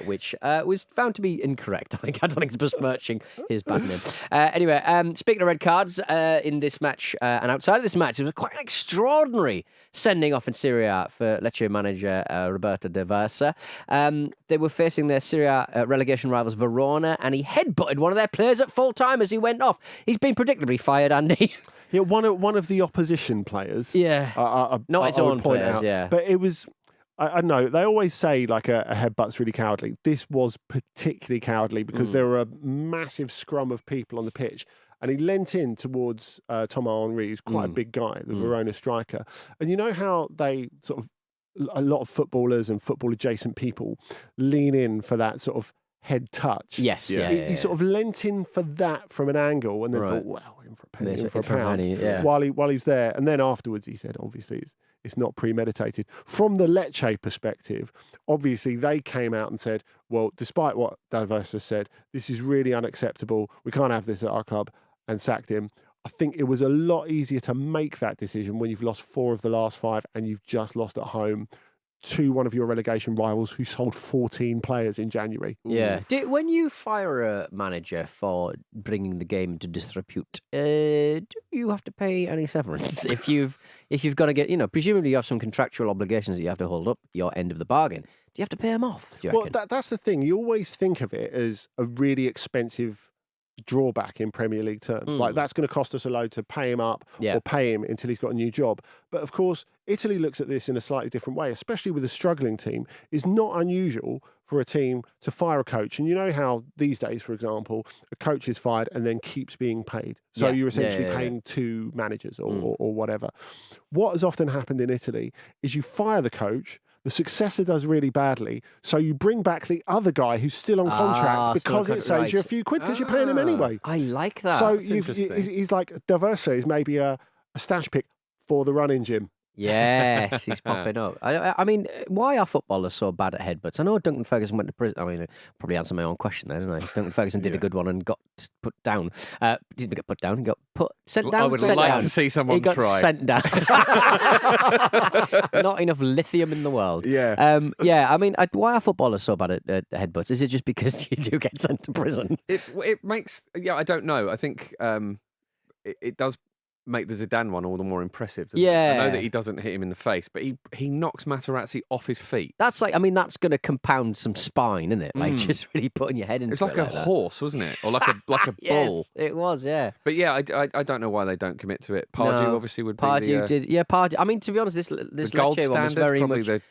which was found to be incorrect. I don't think it's besmirching his bad name. Anyway, speaking of red cards, in this match and outside of this match, it was quite an extraordinary sending off in Serie A for Lecce manager Roberto De Versa. They were facing their Serie A relegation rivals Verona, and he headbutted one of their players at full time as he went off. He's been predictably fired, Andy. Yeah, one of the opposition players. Yeah, not his own players. Out, yeah, but it was. I know they always say like a headbutt's really cowardly. This was particularly cowardly because there were a massive scrum of people on the pitch. And he leant in towards Thomas Henry, who's quite a big guy, the Verona striker. And you know how they sort of, a lot of footballers and football-adjacent people lean in for that sort of head touch? Yes, He sort of leant in for that from an angle and then thought, well, in for a penny, in for a pound, while he was there. And then afterwards he said, obviously, it's not premeditated. From the Lecce perspective, obviously they came out and said, well, despite what Dalversa said, this is really unacceptable. We can't have this at our club. And sacked him. I think it was a lot easier to make that decision when you've lost 4 of the last 5 and you've just lost at home to one of your relegation rivals who sold 14 players in January. Yeah. When you fire a manager for bringing the game into disrepute, do you have to pay any severance? if you've got to get, presumably you have some contractual obligations that you have to hold up your end of the bargain. Do you have to pay them off? Well, that's the thing. You always think of it as a really expensive drawback in Premier League terms. Like that's going to cost us a load to pay him up or pay him until he's got a new job. But of course, Italy looks at this in a slightly different way, especially with a struggling team. It's not unusual for a team to fire a coach. And you know how these days, for example, a coach is fired and then keeps being paid. So you're essentially paying 2 managers or whatever. What has often happened in Italy is you fire the coach, the successor does really badly, so you bring back the other guy who's still on contract because it saves you a few quid because you're paying him anyway. I like that. So he's like, Dalversa is maybe a stash pick for the running gym. Yes, he's popping up. I mean, why are footballers so bad at headbutts? I know Duncan Ferguson went to prison. I mean, probably answer my own question there, didn't I? Duncan Ferguson did a good one and got put down. Didn't get put down. He got sent down. I would like to see someone try. He got sent down. Not enough lithium in the world. Yeah. I mean, why are footballers so bad at headbutts? Is it just because you do get sent to prison? It makes. Yeah, I don't know. I think it does make the Zidane one all the more impressive. Doesn't it? I know that he doesn't hit him in the face, but he knocks Materazzi off his feet. That's that's going to compound some spine, isn't it? Like just really putting your head into it. It's like a horse, wasn't it? Or like a bull. Yes, it was, yeah. But yeah, I don't know why they don't commit to it. Pardew obviously would be did. Yeah, Pardew. I mean, to be honest, this gold Lecce one was standard, very probably much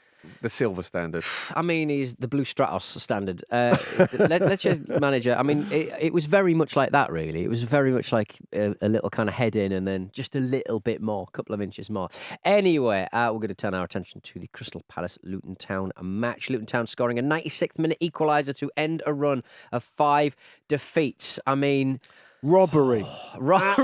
the silver standard. I mean, he's the blue Stratos standard. Lecce manager. I mean, it was very much like that, really. It was very much like a little kind of head in and then just a little bit more, a couple of inches more. Anyway, we're going to turn our attention to the Crystal Palace Luton Town match. Luton Town scoring a 96th minute equaliser to end a run of 5 defeats. I mean, robbery. Robbery.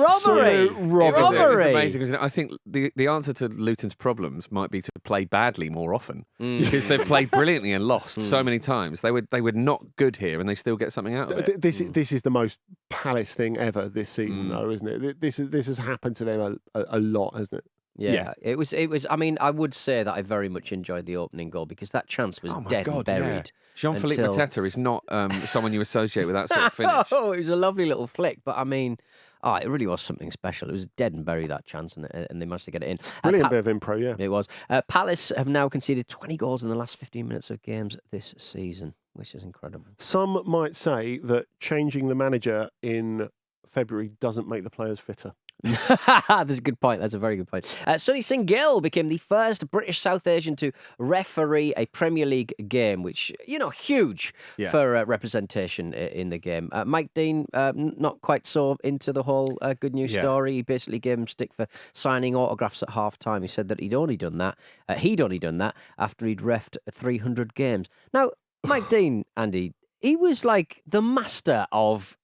It was amazing, isn't it? I think the answer to Luton's problems might be to play badly more often because they've played brilliantly and lost so many times. They were not good here and they still get something out of it. This is the most Palace thing ever this season, though, isn't it? This has happened to them a lot, hasn't it? Yeah, it was. I mean, I would say that I very much enjoyed the opening goal because that chance was dead and buried. Yeah. Jean-Philippe Mateta is not someone you associate with that sort of finish. Oh, it was a lovely little flick, but I mean, it really was something special. It was dead and buried, that chance, and they managed to get it in. Brilliant bit of impro, yeah. It was. Palace have now conceded 20 goals in the last 15 minutes of games this season, which is incredible. Some might say that changing the manager in February doesn't make the players fitter. That's a good point. That's a very good point. Sonny Singh Gill became the first British South Asian to referee a Premier League game, which, huge for representation in the game. Mike Dean, not quite so into the whole good news story. He basically gave him stick for signing autographs at half time. He said that he'd only done that after he'd reffed 300 games. Now, Mike Dean, Andy, he was like the master of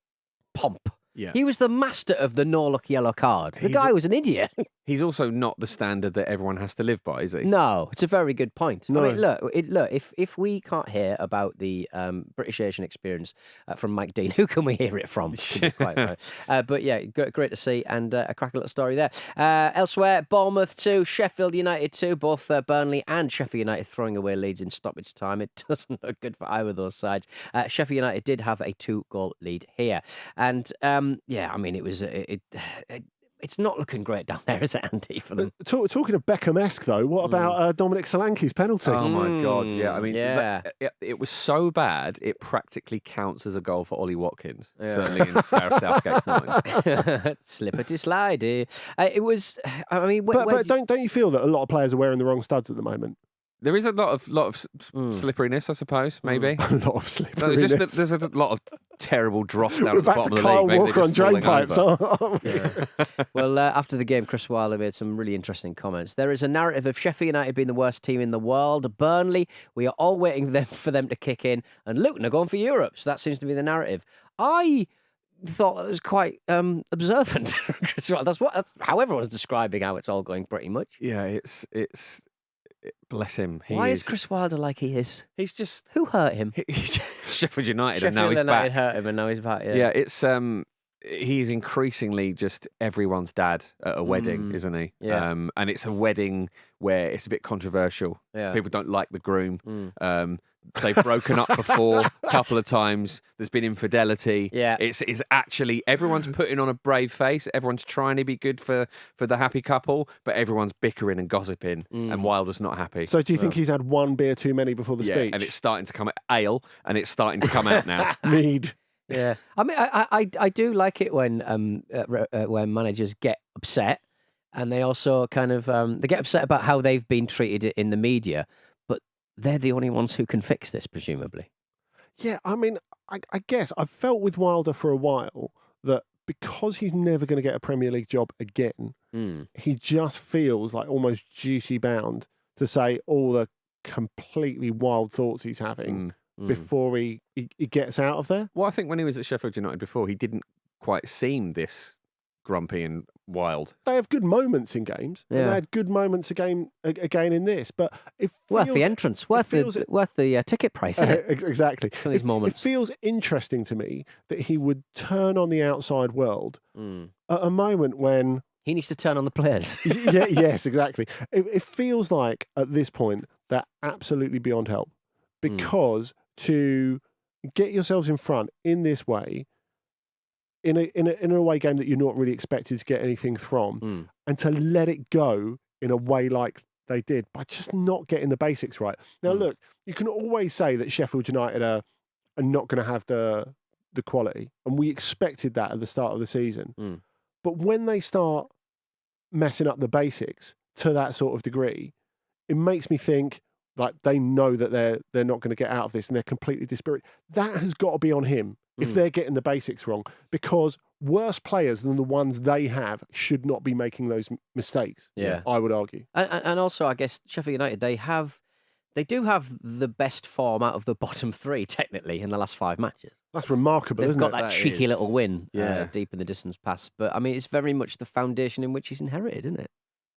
pomp Yeah. He was the master of the no-look yellow card. The guy was an idiot. He's also not the standard that everyone has to live by, is he? No, it's a very good point. No. I mean, look. If we can't hear about the British Asian experience from Mike Dean, who can we hear it from? To be quite right. But yeah, great to see, and a cracking little story there. Elsewhere, Bournemouth 2, Sheffield United 2, both Burnley and Sheffield United throwing away leads in stoppage time. It doesn't look good for either of those sides. Sheffield United did have a 2-goal lead here, and I mean, it was it's not looking great down there, is it, Andy, for them? Talking of Beckham-esque, though, what about Dominic Solanke's penalty? Oh, my God, yeah. I mean, it was so bad, it practically counts as a goal for Ollie Watkins, certainly in Gareth Southgate's mind. Slippity slidey. It was, I mean... But don't you feel that a lot of players are wearing the wrong studs at the moment? There is a lot of slipperiness, I suppose, maybe. A lot of slipperiness. No, there's a lot of terrible dross down at the back bottom to of the Kyle league. Walker on drain pipes. Well, after the game, Chris Wilder made some really interesting comments. There is a narrative of Sheffield United being the worst team in the world. Burnley, we are all waiting for them to kick in. And Luton are going for Europe. So that seems to be the narrative. I thought that was quite observant. That's how everyone's describing how it's all going pretty much. Yeah, it's bless him. Why is Chris Wilder like he is? He's just... Who hurt him? Sheffield United, and now Sheffield he's United back. hurt him, and now he's back. Yeah, it's he's increasingly just everyone's dad at a wedding, isn't he? Yeah. And it's a wedding where it's a bit controversial. Yeah. People don't like the groom. They've broken up before a couple of times. There's been infidelity. Yeah. It's actually everyone's putting on a brave face. Everyone's trying to be good for the happy couple, but everyone's bickering and gossiping, and Wilder's not happy. So do you think he's had one beer too many before the speech? And it's starting to come out ale, and it's starting to come out now. Mead. Yeah, I mean, I do like it when managers get upset, and they also kind of they get upset about how they've been treated in the media, but they're the only ones who can fix this, presumably. Yeah, I mean, I guess I've felt with Wilder for a while that because he's never going to get a Premier League job again, he just feels like almost duty bound to say all the completely wild thoughts he's having before he gets out of there. Well, I think when he was at Sheffield United before, he didn't quite seem this grumpy and wild. They have good moments in games, and they had good moments again in this. But it feels, worth the entrance, worth the ticket price. Isn't it? Exactly. These moments. It feels interesting to me that he would turn on the outside world at a moment when he needs to turn on the players. Yes, exactly. It feels like at this point they're absolutely beyond help, because to get yourselves in front in this way, in an away game that you're not really expected to get anything from, and to let it go in a way like they did by just not getting the basics right. Now, look, you can always say that Sheffield United are not going to have the quality, and we expected that at the start of the season. But when they start messing up the basics to that sort of degree, it makes me think like they know that they're not going to get out of this, and they're completely dispirited. That has got to be on him if they're getting the basics wrong, because worse players than the ones they have should not be making those mistakes. Yeah, I would argue. And also, I guess Sheffield United, they do have the best form out of the bottom three technically in the last 5 matches. That's remarkable, isn't it? They've got that cheeky little win deep in the distance past. But I mean, it's very much the foundation in which he's inherited, isn't it?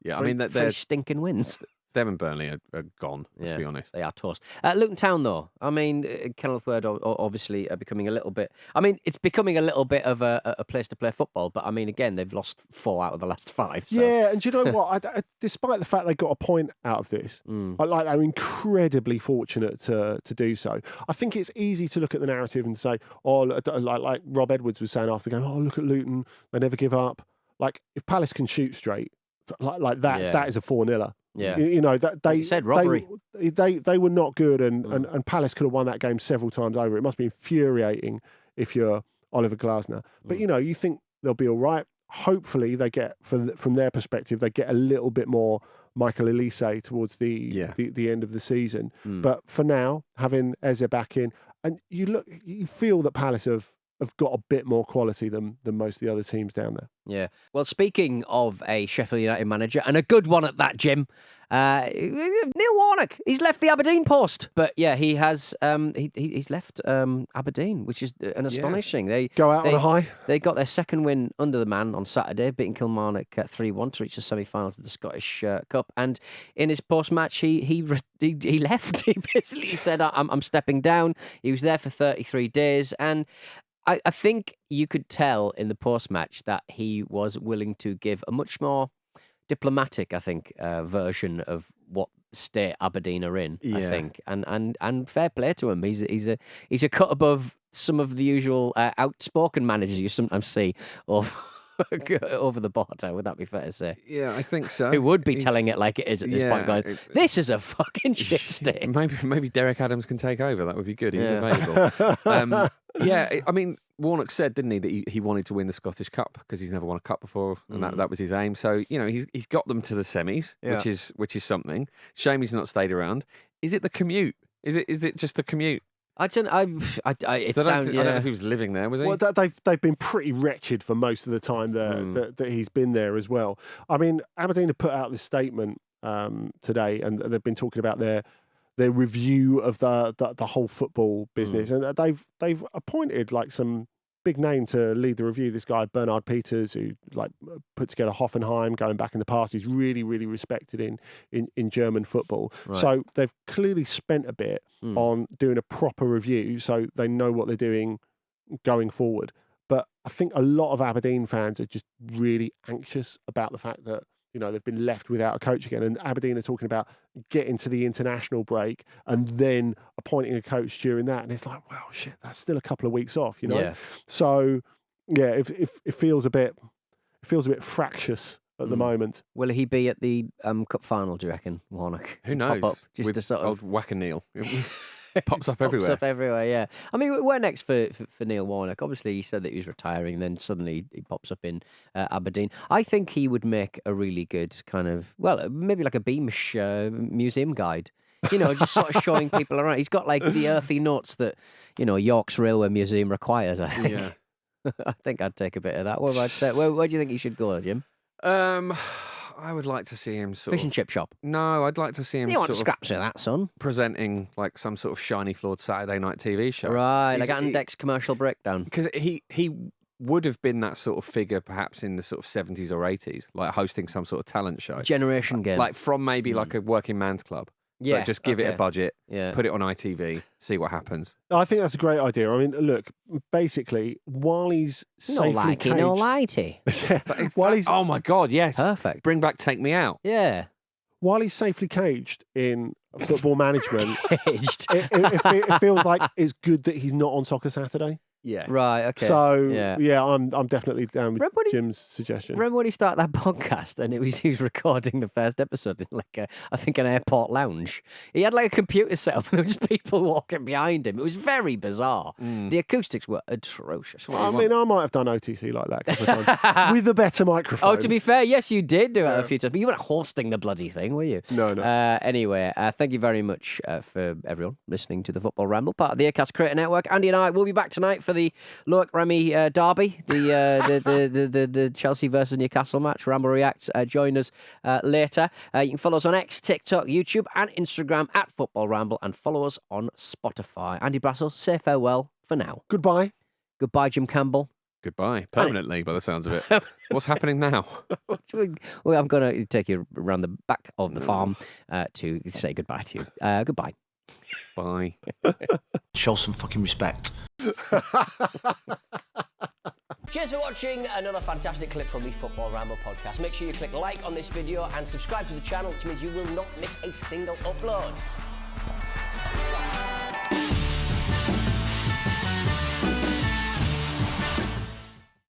Yeah, Three, I mean, they're stinking wins. Them and Burnley are gone, let's be honest. They are toast. Luton Town, though, I mean, Kenilworth Word obviously are becoming a little bit... I mean, it's becoming a little bit of a place to play football, but I mean, again, they've lost 4 out of the last 5. So. Yeah, and do you know what? Despite the fact they got a point out of this, they're incredibly fortunate to do so. I think it's easy to look at the narrative and say, like Rob Edwards was saying after the game, look at Luton, they never give up. Like, if Palace can shoot straight, like that, that is a 4-0. Yeah, you know that they said robbery. They were not good, and Palace could have won that game several times over. It must be infuriating if you're Oliver Glasner. But you think they'll be all right. Hopefully, they get from their perspective, they get a little bit more Michael Elise towards the end of the season. But for now, having Eze back in, and you feel that Palace have have got a bit more quality than most of the other teams down there. Yeah. Well, speaking of a Sheffield United manager, and a good one at that, Jim, Neil Warnock, he's left the Aberdeen post. But yeah, he has. He's left Aberdeen, which is an astonishing. They go out on a high. They got their second win under the man on Saturday, beating Kilmarnock 3-1 to reach the semi-finals of the Scottish Cup. And in his post-match, he left. He basically said, "I'm stepping down." He was there for 33 days, and I think you could tell in the post-match that he was willing to give a much more diplomatic, I think, version of what state Aberdeen are in. I think, and fair play to him. He's a cut above some of the usual outspoken managers you sometimes see over the border. Would that be fair to say? Yeah, I think so. Who would be telling it like it is at this point, going, "This is a fucking shit state." Maybe Derek Adams can take over. That would be good. He's available. I mean, Warnock said, didn't he, that he wanted to win the Scottish Cup because he's never won a cup before, and that was his aim. So he's got them to the semis, which is something. Shame he's not stayed around. Is it the commute? Is it just the commute? I don't know. I don't know if he was living there, was he? Well, they've been pretty wretched for most of the time that he's been there as well. I mean, Aberdeen have put out this statement today, and they've been talking about their review of the whole football business, and they've appointed like some big name to lead the review. This guy Bernard Peters, who like put together Hoffenheim going back in the past. He's really, really respected in German football. Right. So they've clearly spent a bit on doing a proper review, so they know what they're doing going forward. But I think a lot of Aberdeen fans are just really anxious about the fact that they've been left without a coach again. And Aberdeen are talking about getting to the international break and then appointing a coach during that. And it's like, well, shit, that's still a couple of weeks off, Yeah. So, yeah, it feels a bit fractious at the moment. Will he be at the cup final, do you reckon, Warnock? Who knows? Pop up just with to sort of Whack and Neil. Pops up everywhere. Pops up everywhere, yeah. I mean, where next for Neil Warnock? Obviously, he said that he was retiring, then suddenly he pops up in Aberdeen. I think he would make a really good kind of, well, maybe like a Beamish museum guide. Just sort of showing people around. He's got like the earthy notes that, York's Railway Museum requires, I think. Yeah. I think I'd take a bit of that. What about, where do you think he should go, Jim? I would like to see him fish and chip shop. No, I'd like to see him. You want scraps of that, son? Presenting like some sort of shiny floored Saturday night TV show, right? Like Andex commercial breakdown. Because he would have been that sort of figure, perhaps in the sort of 70s or 80s, like hosting some sort of talent show, generation game, like from maybe like a working man's club. Yeah, just give it a budget, put it on ITV, see what happens. I think that's a great idea. I mean, look, basically, while he's safely caged... No lighty. While he's... Oh my God, yes. Perfect. Bring back Take Me Out. Yeah. While he's safely caged in football management, it feels like it's good that he's not on Soccer Saturday. Yeah. Right. Okay. So I'm definitely down with Jim's suggestion. Remember when he started that podcast and he was recording the first episode in like I think an airport lounge. He had like a computer set up and there was people walking behind him. It was very bizarre. The acoustics were atrocious. I mean, I might have done OTC like that a couple of times with a better microphone. Oh, to be fair, yes, you did do it a few times, but you weren't hosting the bloody thing, were you? No. Anyway, thank you very much for everyone listening to the Football Ramble, part of the Acast Creator Network. Andy and I will be back tonight for the Loic Remy derby, the Chelsea versus Newcastle match. Ramble Reacts. Join us later. You can follow us on X, TikTok, YouTube, and Instagram at Football Ramble, and follow us on Spotify. Andy Brassel, say farewell for now. Goodbye. Goodbye, Jim Campbell. Goodbye, permanently, by the sounds of it. What's happening now? Well, I'm going to take you around the back of the farm to say goodbye to you. Goodbye. Bye. Show some fucking respect. Cheers for watching another fantastic clip from the Football Ramble podcast. Make sure you click like on this video and subscribe to the channel, which means you will not miss a single upload.